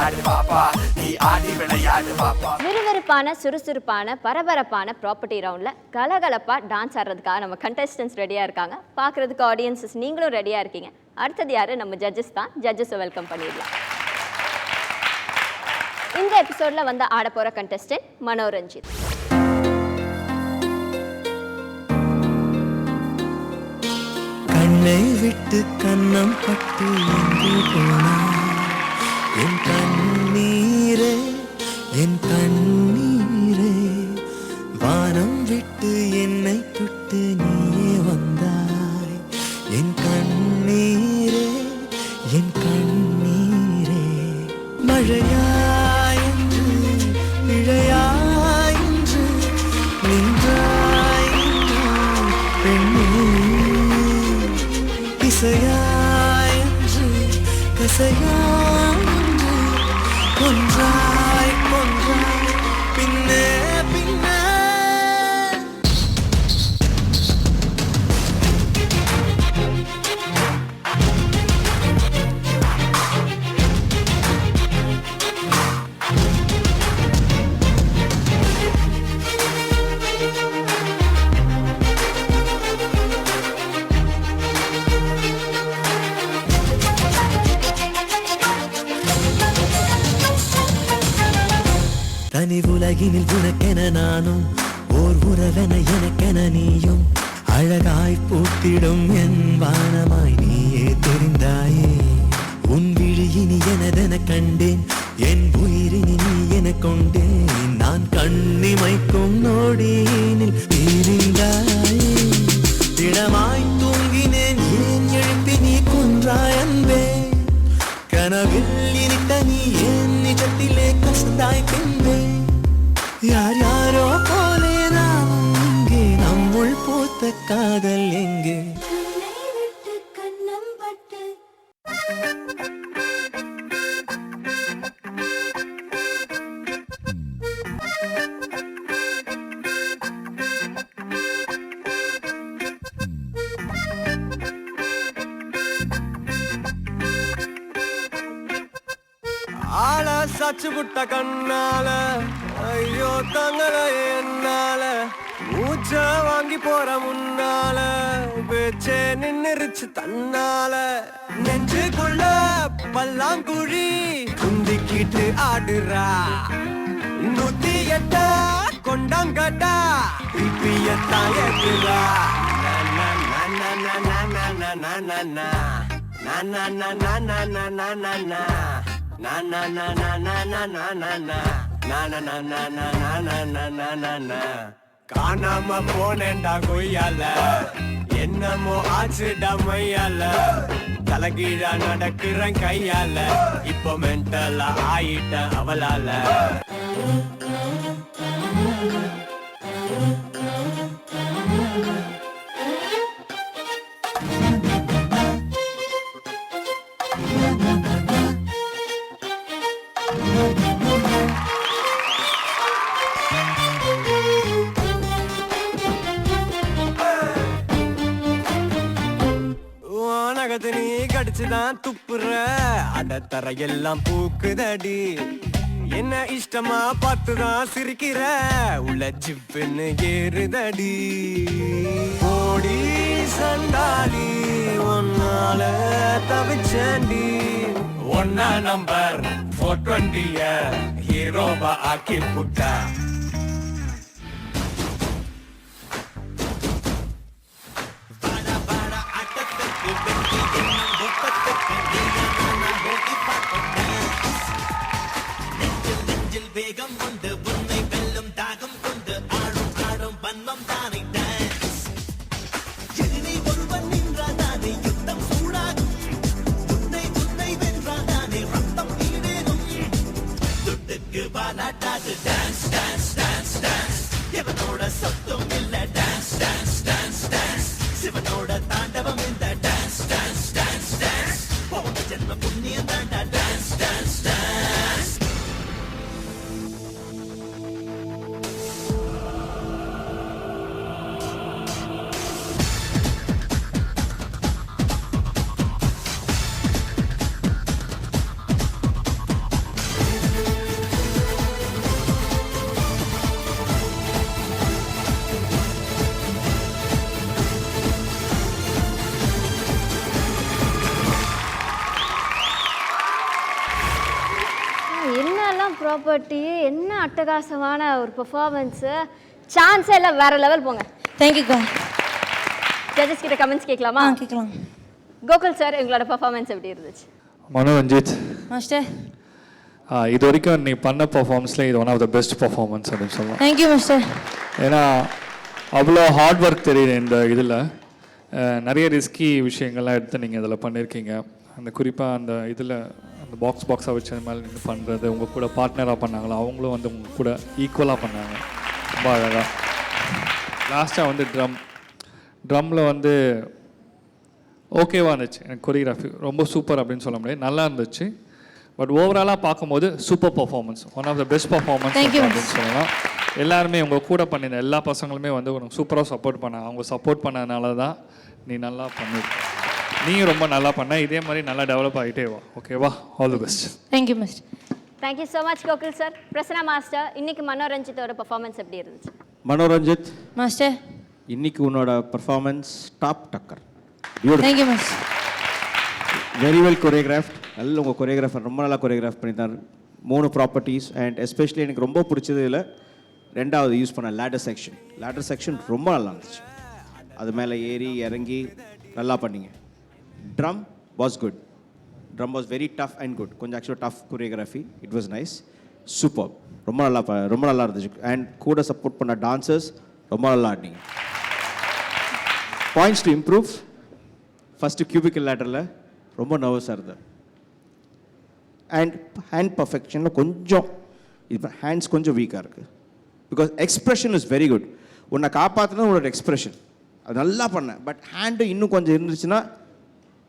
விளையாடு பாப்பா, நீ ஆடி விளையாடு பாப்பா. விறுவிறுப்பான சுறுசுறுப்பான பரபரப்பான ப்ராப்பர்ட்டி ரவுண்டில் கலகலப்பாக டான்ஸ் ஆடுறதுக்காக நம்ம கண்டஸ்டன்ஸ் ரெடியாக இருக்காங்க. பார்க்குறதுக்கு ஆடியன்ஸஸ் நீங்களும் ரெடியாக இருக்கீங்க. அடுத்தது யார்? நம்ம ஜட்ஜஸ் தான். ஜட்ஜஸை வெல்கம் பண்ணிடலாம். இந்த எபிசோடில் வந்து ஆட போகிற கண்டஸ்டன்ட் மனோரஞ்சித். கண்ணை விட்டு கண்ணம் பட்டு எங்கு போனாய் என் கண்ணீரே, என் கண்ணீரே. வானம் விட்டு என்னை தொட்டு நீயே வந்தாய் என் கண்ணீரே, என் கண்ணீரே. மழையாயின்று இழையாயின்று நின்றாய் பெண்ணே, இசையாயின்று கசையாயின்று கொன்றாய் கொன்றாய் பின்னே பின்னே. தனி உலகினில் உனக்கென நானும் ஓர் உறவென எனக்கென நீயும் அழகாய் பூத்திடும் என் வானமாய் நீயே தெரிந்தாயே. உன் விழியினி எனதென கண்டேன், என் உயிரினி நீ என கொண்டேன். நான் கண்ணிமைக்கும் நோடியினில் தெரிந்தாயே. திடமாய் தூங்கினேன், ஏன் எழுப்பி நீ கொன்றாய் அன்பே. கனவில் இனித்த நீ ஏன் நிஜத்திலே கசந்தாய் பின்பே. யார் யாரோ போலே நாமும் இங்கே, நம்முள் பூத்த காதல் எங்கே. ஆள சச்சு புட்ட கண்ணால ஐயோ தங்கள என்னால மூச்ச வாங்கி போற முன்னால பேச்சே நின்னுருச்சு தன்னால. நெஞ்சுக்குள்ள பல்லாங்குழி குந்திக்கிட்டு ஆடுறா, 108 கொண்டாங்கட்டா பிப்பியத்தான் ஏத்துறா. காணாம போனேன்டா கொய்யால, என்னமோ ஆச்சுடா மையால. தலைகீழா நடக்கிறேன் கையால, இப்போ மென்டலா ஆயிட்டேன் அவளால. நகத்து நீ கடிச்சுதான் துப்புற, அடத்தர எல்லாம் பூக்குதடி. என்ன இஷ்டமா பார்த்துதான் சிரிக்கிற, உள்ள சிப்புன்னு ஏறுதடி. ஓடி சண்டாடி ஒன்னால தவிச்சண்டி. ஒன்னா நம்பர் 420 ஹீரோபா ஆக்கி புட்டா. வேகம் கொண்டு உன்னை வெல்லும் தாகம் கொண்டு ஆடும் ஆடும் வன்மம் தானே டான்ஸ். எதிரே ஒருவன் நின்றாதானே யுத்தம் சூடாகும், உன்னை உன்னை வென்றாதானே ரத்தம் ஈடேறும். துட்டுக்கு பாலாட்டாது டான்ஸ் டான்ஸ் டான்ஸ் டான்ஸ். எவனோட சத்தம் இல்ல டான்ஸ் டான்ஸ் டான்ஸ் டான்ஸ். சிவனோட தாண்டவம் இந்த டான்ஸ் டான்ஸ் டான்ஸ் டான்ஸ். போன ஜென்ம புண்ணியம் தாண்டா டான்ஸ் டான்ஸ் டான்ஸ். அதுதான் ப்ராப்பர்ட்டி. என்ன அட்டகாசமான ஒரு பெர்ஃபார்மன்ஸு, சான்ஸே இல்லை, வேற லெவல். போங்க. தேங்க்யூக்கா. ஜட்ஜஸ் கிட்ட கமெண்ட்ஸ் கேட்கலாமா? கேட்கலாம். கோகுல் சார், எங்களோட பெர்ஃபார்மன்ஸ் எப்படி இருந்துச்சு? மனோரஞ்சித் மாஸ்டர், இது வரைக்கும் நீ பண்ண பர்ஃபார்மன்ஸில் இது one of the best performance அப்படின்னு சொல்லலாம். Thank you master. ஏன்னா அவ்வளோ ஹார்ட் ஒர்க் தெரியுது இந்த இதில். நிறைய ரிஸ்கி விஷயங்கள்லாம் எடுத்து நீங்கள் இதில் பண்ணியிருக்கீங்க. அந்த குறிப்பாக அந்த இதில் அந்த பாக்ஸாக வச்சு அந்த மேலே நின்று பண்ணுறது, உங்கள் கூட பார்ட்னராக பண்ணாங்களோ அவங்களும் வந்து உங்கள் கூட ஈக்குவலாக பண்ணாங்க, ரொம்ப அழகாக. லாஸ்ட்டாக வந்து ட்ரம்மில் வந்து ஓகேவாக இருந்துச்சு. எனக்கு கொரியோகிராஃபி ரொம்ப சூப்பர் அப்படின்னு சொல்ல முடியாது, நல்லா இருந்துச்சு. பட் ஓவராலாக பார்க்கும்போது super performance, one of the best performance அப்படின்னு சொல்லலாம். எல்லாருமே உங்கள் கூட பண்ணியிருந்த எல்லா பசங்களுமே வந்து உனக்கு சூப்பராக சப்போர்ட் பண்ணாங்க. அவங்க சப்போர்ட் பண்ணதுனால தான் நீ நல்லா பண்ணியிருக்க. நீயும் ரொம்ப நல்லா பண்ண, இதே மாதிரி நல்லா டெவலப் ஆகிட்டே வா. ஓகேவா? All the best. Thank you master. Thank you so much Gokul sir. Prasanna master, இன்னைக்கு மனோரஞ்சித்தோட பெர்ஃபார்மன்ஸ் எப்படி இருந்துச்சு? மனோரஞ்சித் மாஸ்டர், இன்னைக்கு உன்னோட பர்ஃபார்மன்ஸ் டாப் டக்கர். Thank you master. Very well choreographed. நல்ல உங்கள் கொரியோகிராஃபர் ரொம்ப நல்லா கொரியோகிராஃப் பண்ணியிருந்தார். 3 ப்ராப்பர்ட்டிஸ் அண்ட் எஸ்பெஷலி எனக்கு ரொம்ப பிடிச்சது இல்லை ரெண்டாவது யூஸ் பண்ண லேடர் செக்ஷன் ரொம்ப நல்லா இருந்துச்சு. அது மேலே ஏறி இறங்கி நல்லா பண்ணீங்க. Drum was good. Drum was very tough and good. கொஞ்சம் ஆக்சுவலாக tough choreography. It was nice, super. ரொம்ப நல்லா இருந்துச்சு. அண்ட் கூட சப்போர்ட் பண்ண டான்சர்ஸ் ரொம்ப நல்லா ஆடினீங்க. Points to improve. First cubicle லேட்டரில் ரொம்ப நர்வஸாக இருந்தது. அண்ட் ஹேண்ட் பர்ஃபெக்ஷனில் கொஞ்சம் இப்போ ஹேண்ட்ஸ் கொஞ்சம் வீக்காக இருக்குது. Because expression is very good. உன்னை காப்பாற்றினா உன்னோட எக்ஸ்ப்ரெஷன் அது நல்லா பண்ணேன். பட் ஹேண்டு இன்னும் கொஞ்சம் இருந்துச்சுன்னா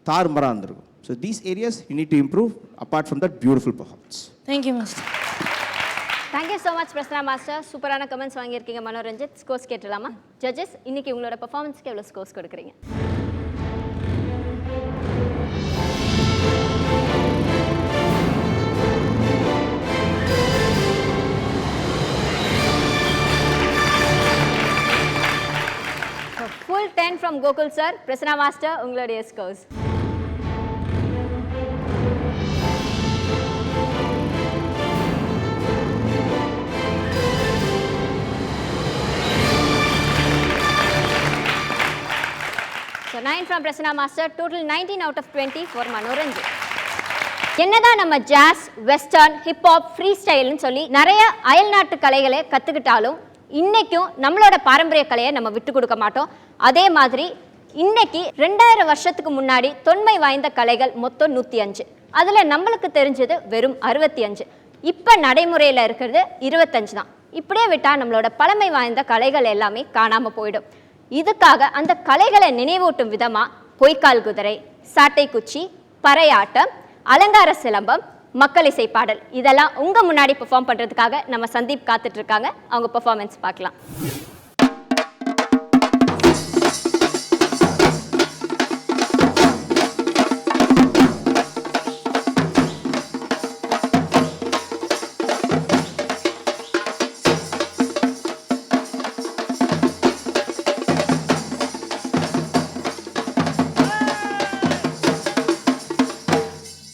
தாறுமாறாக இருந்திருக்கும். So these areas you need to improve apart from that beautiful performance. Thank you master. Thank you so much Prasanna master. சூப்பரான கமெண்ட்ஸ் வாங்கியிருக்கீங்க. மனோரஞ்சித், ஸ்கோர்ஸ் கேட்டுடலாமா? ஜட்ஜஸ், இன்னைக்கு உங்களோட பர்ஃபார்மன்ஸ்க்கு எவ்வளோ ஸ்கோர்ஸ் கொடுக்குறீங்க? Full 10 from Gokul sir. Prasanna master, உங்களுடைய scores. So 9 from Prasanna master, total 19 out of 20 for Manoranjan. என்னதான் நம்ம ஜாஸ், வெஸ்டர்ன், ஹிப்ஹாப், ஃப்ரீ ஸ்டைல்னு சொல்லி நிறைய அயல்நாட்டு கலைகளை கற்றுக்கிட்டாலும் இன்னைக்கும் நம்மளோட பாரம்பரிய கலையை நம்ம விட்டு கொடுக்க மாட்டோம். அதே மாதிரி இன்னைக்கு 2000 வருஷத்துக்கு முன்னாடி தொன்மை வாய்ந்த கலைகள் மொத்தம் 105. அதில் நம்மளுக்கு தெரிஞ்சது வெறும் 65. இப்போ நடைமுறையில் இருக்கிறது 25 தான். இப்படியே விட்டால் நம்மளோட பழமை வாய்ந்த கலைகள் எல்லாமே காணாமல் போயிடும். இதுக்காக அந்த கலைகளை நினைவூட்டும் விதமாக பொய்க்கால் குதிரை, சாட்டை குச்சி, பறையாட்டம், அலங்கார சிலம்பம், மக்கள் இசை பாடல் இதெல்லாம் உங்க முன்னாடி பெர்ஃபார்ம் பண்றதுக்காக நம்ம சந்தீப் காத்துட்டு இருக்காங்க. அவங்க பெர்ஃபார்மன்ஸ் பார்க்கலாம்.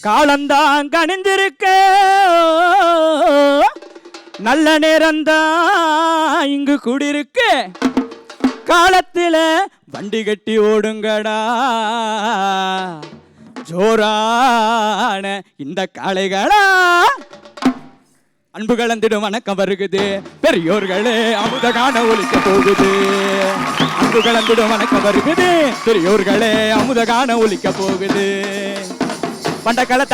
காலந்தான் கணிந்திருக்க நல்ல நேரந்தான் இங்கு கூடியிருக்கு. காலத்தில் வண்டி கட்டி ஓடுங்கடா ஜோரான இந்த காளைகளா. அன்பு கலந்திடும் வணக்கம் வருகுது, பெரியோர்களே அமுத காண ஒலிக்க போகுது. அன்பு கலந்திடும் வணக்கம் வருகுது, பெரியோர்களே அமுத காண ஒலிக்க போகுது. பண்டக்கால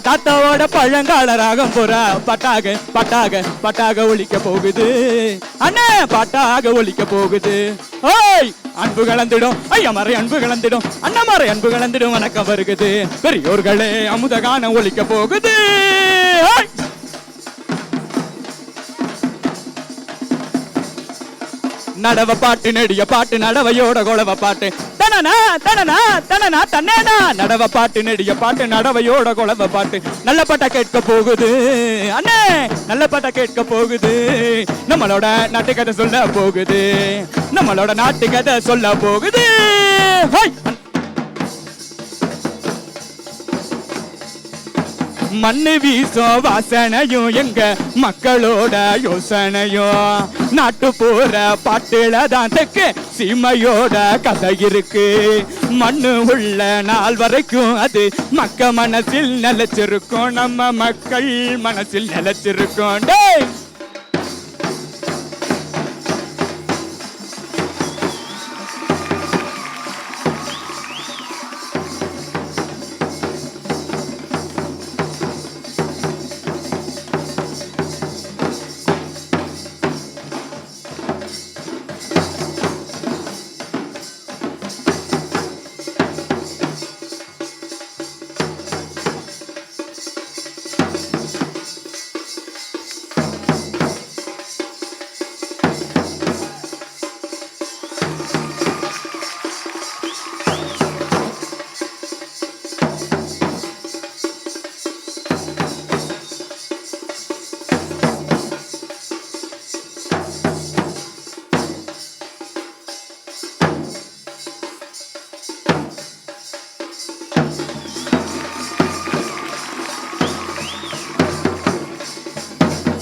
தாத்தாவோட பழங்கால ராகம் போற பட்டாக ஒலிக்க போகுது. அண்ணே பாட்டாக ஒலிக்க போகுது. ஓய் அன்பு கலந்திடும் ஐயமறை அன்பு கலந்திடும் அண்ணமறை அன்பு கலந்திடும் வணக்கம் வருகுது. பெரியோர்களே அமுத கான ஒலிக்க போகுது. நடவ பாட்டு நெடிய பாட்டு நடவையோட கொளவ பாட்டு தனனா தனனா தனனா தன்னேனா. நடவ பாட்டு நெடிய பாட்டு நடவையோட கொளவ பாட்டு நல்ல பாட்டா கேட்க போகுது. அண்ணே நல்ல பாட்டா கேட்க போகுது. நம்மளோட நாட்டு கதை சொல்ல போகுது. நம்மளோட நாட்டு கதை சொல்ல போகுது. மண்ணு வீசும் வாசனையும் எங்க மக்களோட யோசனையும் நாட்டு போற பாட்டுல தான் தெற்கு சீமையோட கதை இருக்கு மண்ணு உள்ள நாள் வரைக்கும் அது மக்க மனசில் நிலைச்சிருக்கும் நம்ம மக்கள் மனசில் நிலைச்சிருக்கும் டேய்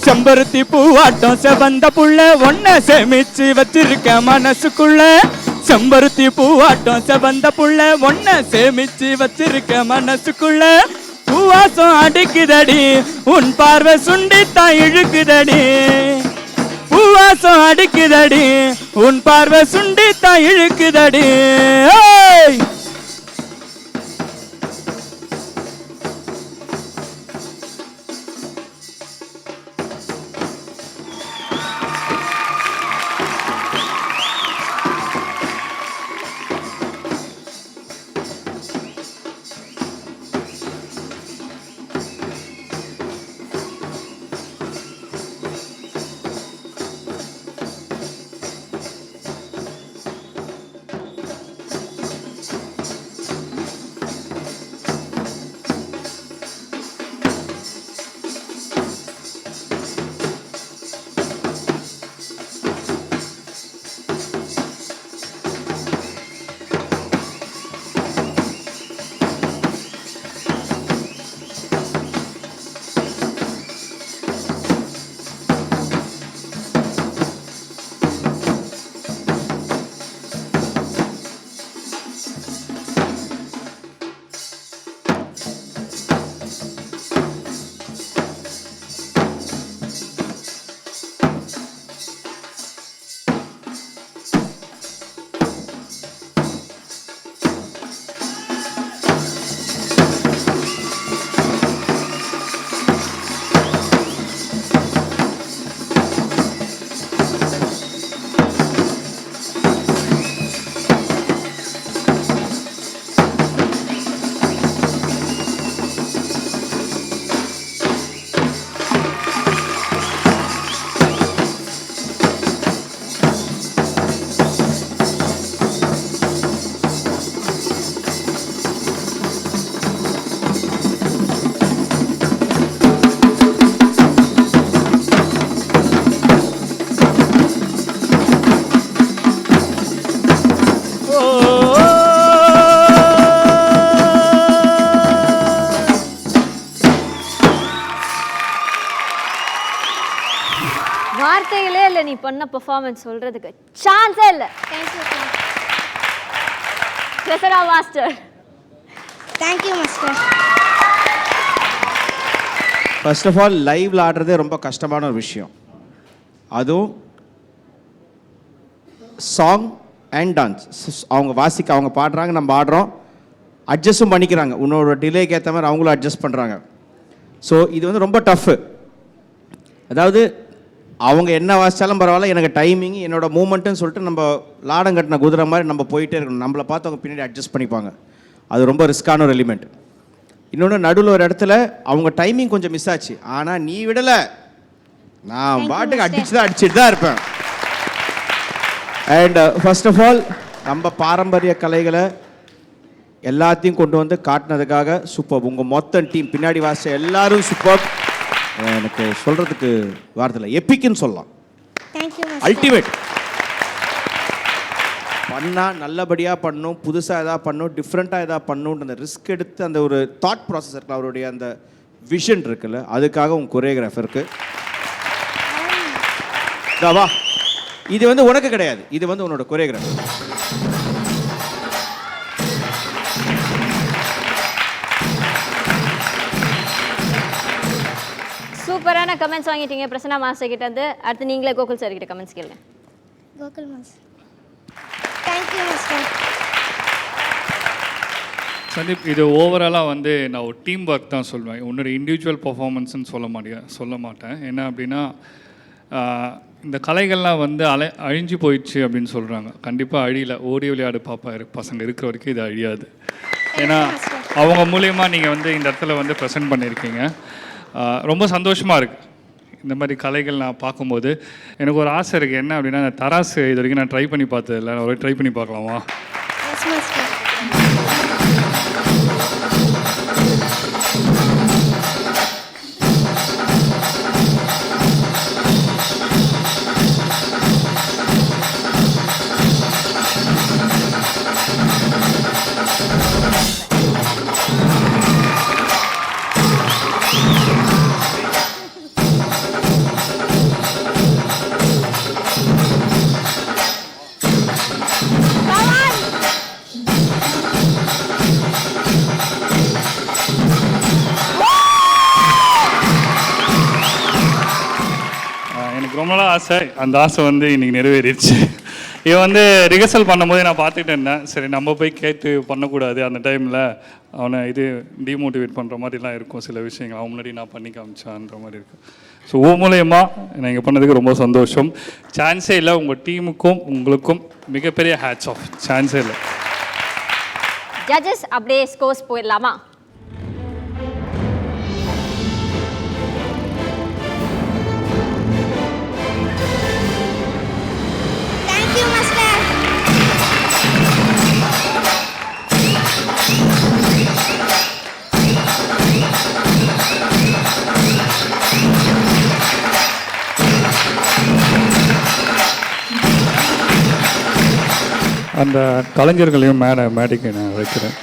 செம்பருத்தி பூவாட்டம் செவந்த புள்ள ஒன்ன சேமிச்சு வச்சிருக்க மனசுக்குள்ள செம்பருத்தி பூவாட்டம் செவந்த புள்ள ஒன்ன சேமிச்சு வச்சிருக்க மனசுக்குள்ள பூவாசம் அடிக்குதடி உன் பார்வை சுண்டித்தான் இழுக்குதடி பூவாசம் அடிக்குதடி உன் பார்வை சுண்டித்தான் இழுக்குதடி ஏய் வார்த்தைகளே இல்லை நீ பண்ண பெர்ஃபார்மன்ஸ் சொல்றதுக்கு சான்ஸே இல்லை. Krishna master. Thank you master. First of all லைவ்ல ஆடுறதே ரொம்ப கஷ்டமான ஒரு விஷயம். அதுவும் சாங் அண்ட் டான்ஸ் அவங்க அவங்க பாடுறாங்க, நம்ம ஆடுறோம், அட்ஜஸ்ட்டும் பண்ணிக்கிறாங்க. உன்னோட டிலேக்கு ஏற்ற மாதிரி அவங்களும் அட்ஜஸ்ட் பண்ணுறாங்க. ஸோ இது வந்து ரொம்ப டஃப்பு. அதாவது அவங்க என்ன வாசித்தாலும் பரவாயில்ல, எனக்கு டைமிங் என்னோட மூமெண்ட்டுன்னு சொல்லிட்டு நம்ம லாடம் கட்டின குதிரை மாதிரி நம்ம போயிட்டே இருக்கணும். நம்மளை பார்த்து அவங்க பின்னாடி அட்ஜஸ்ட் பண்ணிப்பாங்க. அது ரொம்ப ரிஸ்கான ஒரு எலிமெண்ட். இன்னொன்று நடுவில் ஒரு இடத்துல அவங்க டைமிங் கொஞ்சம் மிஸ் ஆச்சு. ஆனால் நீ விடலை, நான் பாட்டுக்கு அடிச்சுட்டு தான் இருப்பேன். அண்ட் ஃபர்ஸ்ட் ஆஃப் ஆல் நம்ம பாரம்பரிய கலைகளை எல்லாத்தையும் கொண்டு வந்து காட்டினதுக்காக சூப்பர். உங்கள் மொத்த டீம் பின்னாடி வாசிச்ச எல்லாரும் சூப்பர். எனக்கு சொல்கிறதுக்கு வார்த்தை எப்பிக்குன்னு சொல்லலாம். அல்டிமேட். பண்ணால் நல்லபடியாக பண்ணணும், புதுசாக எதாவது பண்ணணும், டிஃப்ரெண்ட்டாக எதாவது பண்ணணுன்ற அந்த ரிஸ்க் எடுத்து அந்த ஒரு தாட் ப்ராசஸ் இருக்கலாம். அவருடைய அந்த விஷன் இருக்குல்ல, அதுக்காக உங்கள் கொரியோகிராஃபருக்கு வா. இது வந்து உனக்கு கிடையாது, இது வந்து உன்னோட கொரியோகிராஃபர். சூப்பரான கமெண்ட்ஸ் வாங்கிட்டீங்க பிரசன்னா மாஸ்டர் கிட்ட இருந்து. அடுத்து நீங்களே கோகுல் சார் கிட்ட கமெண்ட்ஸ் கேளுங்க. Gokul master. Thank you master. Sandeep, இது ஓவராலாக வந்து நான் ஒரு டீம் ஒர்க் தான் சொல்லுவேன், உன்னோட இண்டிவிஜுவல் பர்ஃபார்மன்ஸ்னு சொல்ல மாட்டேன். என்ன அப்படின்னா இந்த கலைகள்லாம் வந்து அழிஞ்சு போயிடுச்சு அப்படின்னு சொல்கிறாங்க. கண்டிப்பாக அழியல. ஓடி விளையாடு பாப்பா பசங்க இருக்கிற வரைக்கும் இது அழியாது. ஏன்னா அவங்க மூலயமா நீங்கள் வந்து இந்த இடத்துல வந்து ப்ரெசென்ட் பண்ணியிருக்கீங்க. ரொம்ப சந்தோஷமாக இருக்குது இந்த மாதிரி கலைகள் நான் பார்க்கும்போது. எனக்கு ஒரு ஆசை இருக்குது, என்ன அப்படின்னா அந்த தராசு இது வரைக்கும் நான் ட்ரை பண்ணி பார்த்ததில்லை, நான் ஒரு ட்ரை பண்ணி பார்க்கலாமா? Yes master. ரொம்ப நாள் ஆசை, அந்த ஆசை வந்து இன்றைக்கி நிறைவேறிடுச்சு. இவன் வந்து ரிஹர்சல் பண்ணும்போது நான் பார்த்துக்கிட்டு இருந்தேன், சரி நம்ம போய் கேட்டு பண்ணக்கூடாது, அந்த டைமில் அவனை இது டிமோட்டிவேட் பண்ணுற மாதிரிலாம் இருக்கும் சில விஷயங்கள், அவன் முன்னாடி நான் பண்ணி காமிச்சான்ற மாதிரி இருக்கும். ஸோ மூலயமா நீங்கள் பண்ணதுக்கு ரொம்ப சந்தோஷம். சான்ஸே இல்லை, உங்கள் டீமுக்கும் உங்களுக்கும் மிகப்பெரிய ஹேட்ஸ் ஆஃப். சான்ஸே இல்லை. ஜட்ஜஸ் அப்படியே ஸ்கோர்ஸ் போயிடலாமா? Thank you master. அந்த கலைஞர்களையும் மேடைக்கு நான் வைக்கிறேன்.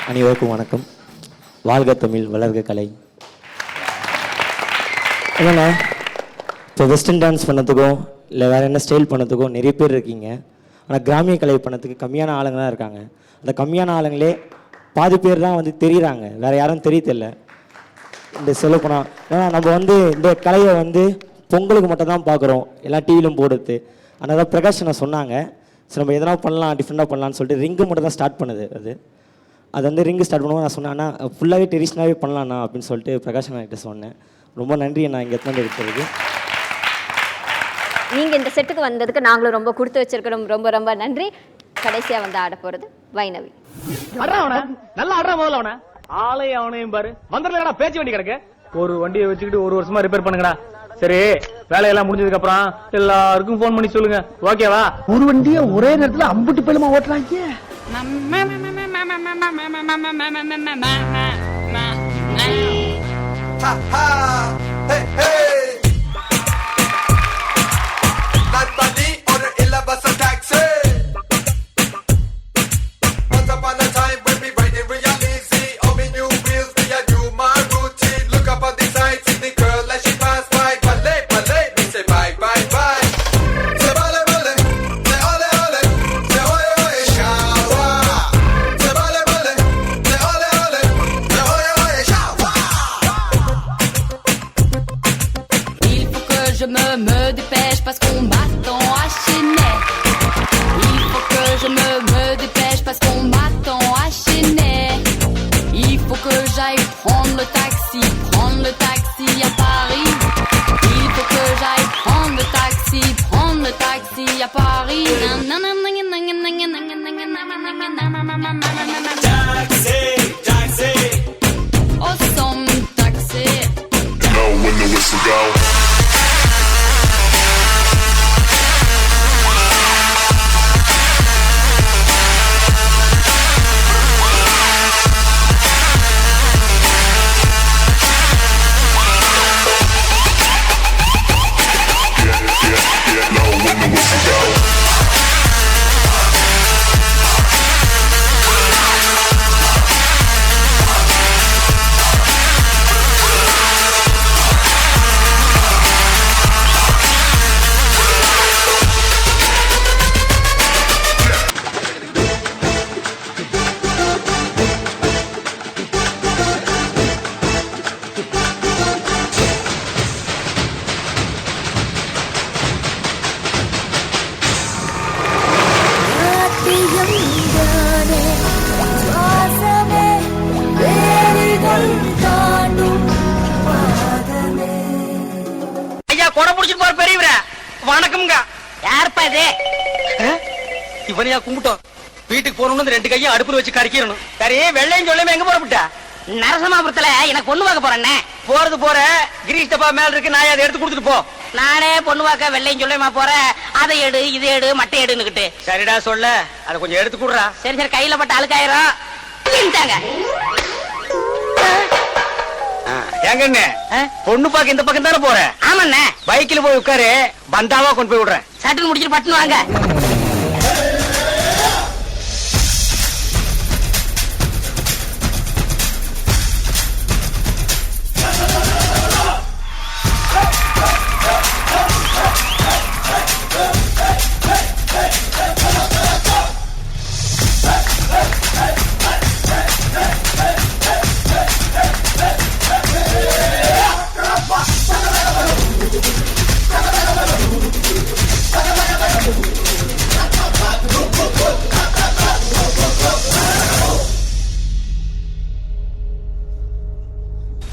அனைவருக்கும் வணக்கம். வாழ்க தமிழ், வளர்க கலை. என்னண்ணா, இப்போ வெஸ்டர்ன் டான்ஸ் பண்ணதுக்கும் இல்லை வேறு என்ன ஸ்டைல் பண்ணதுக்கும் நிறைய பேர் இருக்கீங்க. ஆனால் கிராமிய கலை பண்ணதுக்கு கம்மியான ஆளுங்க தான் இருக்காங்க. அந்த கம்மியான ஆளுங்களே பாதி பேர் தான் வந்து தெரியுறாங்க, வேறு யாரும் தெரியல. இந்த சொல்லப்போனால் ஏன்னா நம்ம வந்து இந்த கலையை வந்து பொங்கலுக்கு மட்டும் தான் பார்க்குறோம், எல்லாம் டிவியிலும் போடுறது. ஆனால் தான் பிரகாஷ் நான் சொன்னாங்க, சரி நம்ம எதனா பண்ணலாம், டிஃப்ரெண்டாக பண்ணலான்னு சொல்லிட்டு ரிங்கு மட்டும் தான் ஸ்டார்ட் பண்ணுது. அது வந்து ரிங்கு ஸ்டார்ட் பண்ணுவோம். நான் சொன்னேன், ஆனால் ஃபுல்லாகவே ட்ரெடிஷ்னலாகவே பண்ணலாண்ணா அப்படின்னு சொல்லிட்டு பிரகாஷ் கிட்ட சொன்னேன். ரொம்ப நன்றி நான் இங்கே எத்தனை இருக்கிறது. நீங்கள் இந்த செட்டுக்கு வந்ததுக்கு நாங்களும் ரொம்ப கொடுத்து வச்சிருக்கிறோம். ரொம்ப ரொம்ப நன்றி. கடைசியாக வந்து ஆட போகிறது வைணவி. நல்லா ஆடுற முதல்ல அவனை ஆளையும் அவனையும் பாரு. வந்துடலடா, பேச்சு வண்டி கிடக்கு. ஒரு வண்டியை வச்சுக்கிட்டு ஒரு வருஷமா ரிப்பேர் பண்ணுங்கடா. சரி, வேலையெல்லாம் முடிஞ்சதுக்கு அப்புறம் எல்லாருக்கும் போன் பண்ணி சொல்லுங்க, ஓகேவா? ஒரு வண்டியை ஒரே நேரத்துல அம்புட்டு பேருமா ஓட்டுறாங்க. Hey, hey. Not money or the illabus taxi. Once upon a time when we riding real easy, on me new wheels, me a do my routine. Look up on the side, see the girl as she pass by. Ballet, ballet, me say bye, bye, bye. Say ballet, ballet, say ole, ole, say oye, oye, shawa. Say ballet, ballet, say ole, ole, say oye, oye, shawa. Il faut que je me dépêche parce qu'on m'attend à Chennai. Il faut que je me dépêche parce qu'on m'attend à Chennai. Il faut que j'aille prendre le taxi à Paris. Il faut que j'aille prendre le taxi à Paris. Taxi, taxi. Oh, some taxi. You know when the whistle go. Yeah, know when the whistle go. அவனையா கும்பிட்டோம். வீட்டுக்கு போகணும்னு 2 கையும் அடுப்புல வச்சு கறிக்கணும். சரி, வெள்ளையும் சொல்லாம எங்க போறப்பட்ட? நரசமாபுரத்துல எனக்கு பொண்ணு பார்க்க போறேன்னே. போறது போற, கிரீஷ் டப்பா மேல இருக்கு, நான் அதை எடுத்து கொடுத்துட்டு போ. நானே பொண்ணு பார்க்க வெள்ளையும் சொல்லுமா போறேன். அதை எடு, இதை எடு, மட்டை எடுன்னுக்கிட்டு. சரிடா சொல்ல, அதை கொஞ்சம் எடுத்து கொடுறா. சரி சரி, கையில பட்ட அழுக்காயிரம். இந்தாங்க. ஏங்கண்ணே, பொண்ணு பார்க்க இந்த பக்கம் தானே போற? ஆமாண்ணே. பைக்கில் போய் உட்காரு, பந்தாவா கொண்டு போய் விடுறேன். சட்டுன்னு முடிச்சிட்டு பட்டுன்னு வாங்க.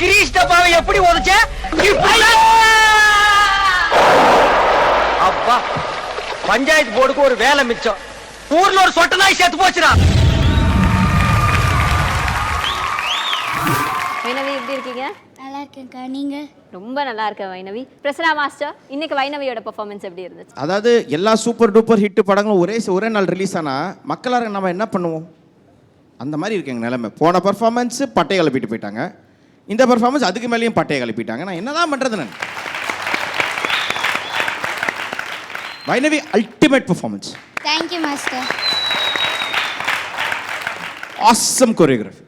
கிரீஷ் டப்பாவை எப்படி உதச்ச? அப்பா, பஞ்சாயத்து போர்டுக்கு ஒரு வேலை மிச்சம். ஊர்ல ஒரு சொட்ட நாய் சேர்த்து போச்சுடா. வைணவி எப்படி இருக்கீங்க? நல்லா இருக்கேன்க்கா. நீங்கள்? ரொம்ப நல்லா இருக்கேன் வைணவி. பிரசன்னா மாஸ்டர், இன்னைக்கு வைணவியோட பெர்ஃபார்மன்ஸ் எப்படி இருந்துச்சு? அதாவது எல்லா சூப்பர் டூப்பர் ஹிட் படங்களும் ஒரே நாள் ரிலீஸ் ஆனால் மக்களாக நம்ம என்ன பண்ணுவோம்? அந்த மாதிரி இருக்கு எங்கள் நிலைமை. போன பர்ஃபார்மன்ஸு பட்டையை கிளப்பிட்டு போயிட்டாங்க, இந்த பர்ஃபார்மன்ஸ் அதுக்கு மேலேயும் பட்டையை கிளப்பிட்டாங்க. நான் என்னதான் பண்ணுறது? நான் Vainavi ultimate performance. Thank you master. Awesome choreography,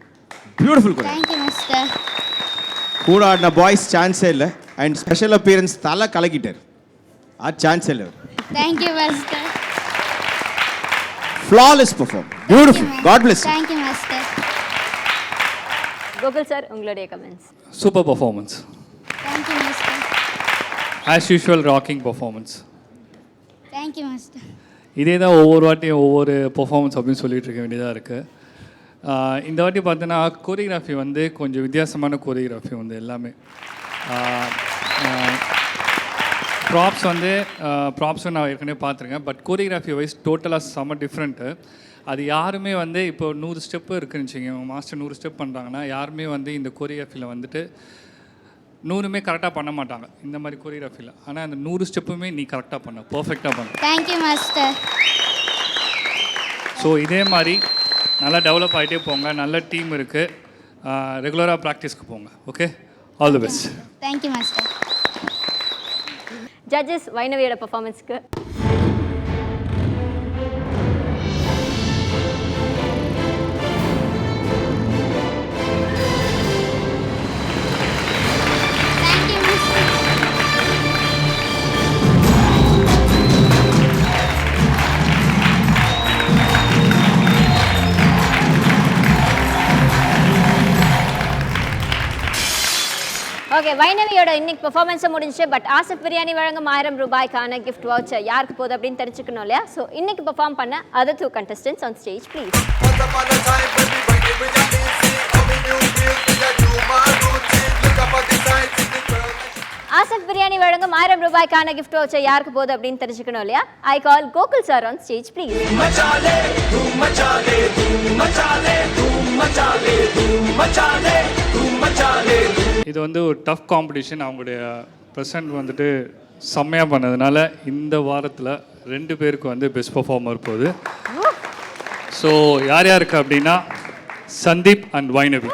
beautiful choreography. Thank you master. கூட ஆடின பாய்ஸ் சான்ஸே இல்லை. அண்ட் ஸ்பெஷல் அப்பியரன்ஸ் தலை கலக்கிட்டார், அது சான்ஸே இல்லை. Thank you master. Flawless perform, beautiful. God bless. Thank you master. Gokul sir, உங்களுடைய comments? Super performance. Thank you master. As usual rocking performance. Thank you master. இதே தான் ஒவ்வொரு வாட்டியும் ஒவ்வொரு பர்ஃபார்மன்ஸ் அப்படின்னு சொல்லிட்டு இருக்க வேண்டியதாக இருக்குது. இந்த வாட்டி பார்த்தோன்னா கோரியோகிராஃபி வந்து கொஞ்சம் வித்தியாசமான கோரியோகிராஃபி வந்து எல்லாமே. ப்ராப்ஸும் நான் ஏற்கனவே பார்த்துருக்கேன். பட் கோரியோகிராஃபி வைஸ் டோட்டலாக செம்ம டிஃப்ரெண்ட்டு. அது யாருமே வந்து இப்போ 100 ஸ்டெப்பு இருக்குன்னு வச்சுங்க, மாஸ்டர் 100 ஸ்டெப் பண்ணுறாங்கன்னா யாருமே வந்து இந்த கோரியோகிராஃபியில் வந்துட்டு 100மே கரெக்டாக பண்ண மாட்டாங்க இந்த மாதிரி கோரியோகிராஃபியில். ஆனால் அந்த 100 ஸ்டெப்புமே நீ கரெக்டாக பண்ண, பர்ஃபெக்டாக பண்ண. Thank you master. ஸோ இதே மாதிரி நல்லா டெவலப் ஆகிட்டே போங்க. நல்ல டீம் இருக்குது, ரெகுலராக ப்ராக்டிஸ்க்கு போங்க. Okay, all the best. Thank you master. Judges, வைணவியோட பெர்ஃபார்மன்ஸ்க்கு? ஓகே, வைணவியோட இன்னைக்கு பெர்ஃபார்மன்ஸை முடிஞ்சு. பட் ஆசிஃப் பிரியாணி வழங்கும் 1000 ரூபாய்க்கான கிஃப்ட் வவுச்சர் யாருக்கு போகுது அப்படின்னு தெரிஞ்சுக்கணும் இல்லையா? ஸோ இன்னைக்கு பெர்ஃபார்ம் பண்ண other 2 contestants on stage, please. Once upon a time when we waited with your easy, all we knew bills we had do my routine. Look up at the sights in the girl. Asif biryani வழங்கும் 1000 ரூபாய்க்கான gift voucher யாருக்கு போகுது அப்படின்னு தெரிஞ்சுக்கணும் இல்லையா? I call Gokul sir on stage, please. மச்சாலே தூம் மச்சாலே தூம் மச்சாலே தூம் மச்சாலே தூம் மச்சாலே தூம் மச்சாலே. இது வந்து ஒரு டஃப் காம்படிஷன். அவங்களுடைய ப்ரெசன்ட் வந்துட்டு செம்மையாக பண்ணதுனால இந்த வாரத்தில் 2 பேருக்கு வந்து பெஸ்ட் பர்ஃபார்மர் போகுது. ஸோ யார் யாருக்கு அப்படின்னா சந்தீப் அண்ட் வைணவி.